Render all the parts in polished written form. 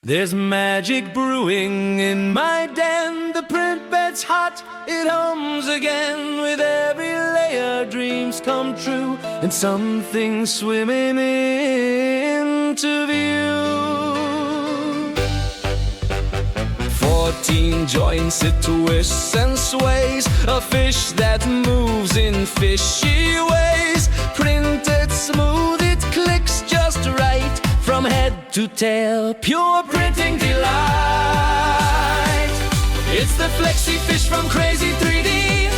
There's magic brewing in my den. The print bed's hot, it hums again. With every layer dreams come true, and something swimming into view. 14 joints, it twists and sways. A fish that moves in fishy ways. Printed smooth, it clicks just right. From head to tail, pure printing delight. It's the Flexi Fish from Crazy3D,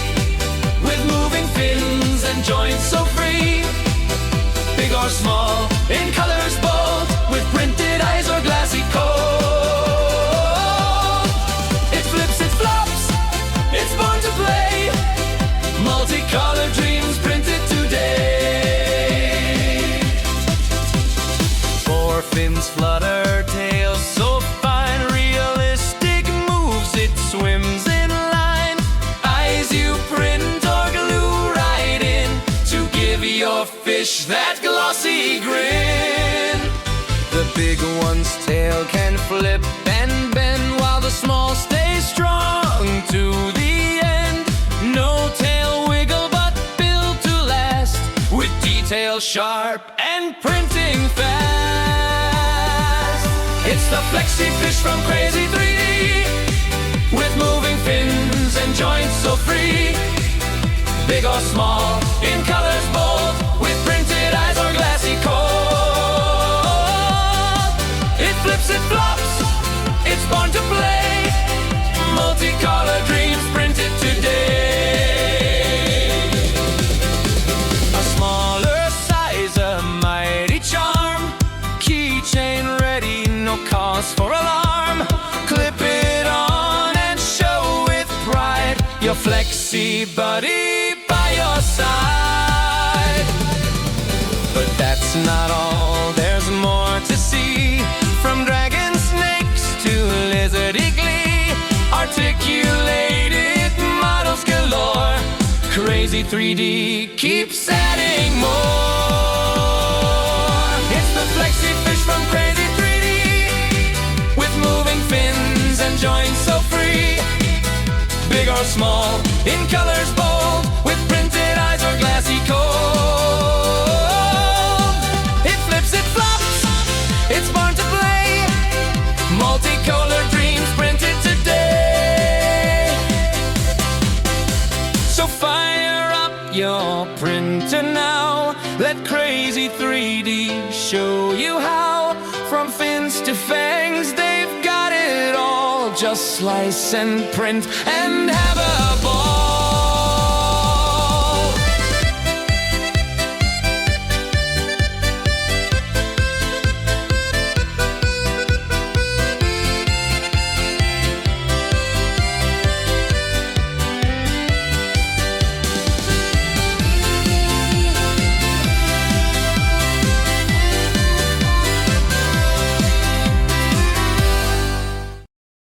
with moving fins and joints so free. Big or small, in colors bold, with printed eyes or glassy coat. It flips, it flops, it's born to play. Multicolored dreams printed today. Fins flutter, tails so fine, realistic moves, it swims in line. Eyes you print or glue right in, to give your fish that glossy grin. The big one's tail can flip and bend, while the small stays strong to the end. No tail wiggle, but built to last, with details sharp and printing fast. It's the Flexi Fish from Crazy3D, with moving fins and joints so free. Big or small, in colors bold, with printed eyes or glassy coat. It flips, it flops, it's born to play. Multicolored dreams printed today. A smaller size, a mighty charm. Keychain ready, no cause for alarm. Clip it on and show with pride your Flexi buddy by your side. But that's not all, there's more to see. From dragon snakes to lizardy glee, articulated models galore. Crazy3D keeps adding more. It's the Flexi Fish from Crazy3D, with moving fins and joints so free. Big or small, in colors bold, with printed eyes or glassy coat. It flips, it flops, it's born to play. Multicolored dreams printed today. So fire up your printer now. Let Crazy3D show you how. From fins to fangs, they've got it all. Just slice and print and have a ball.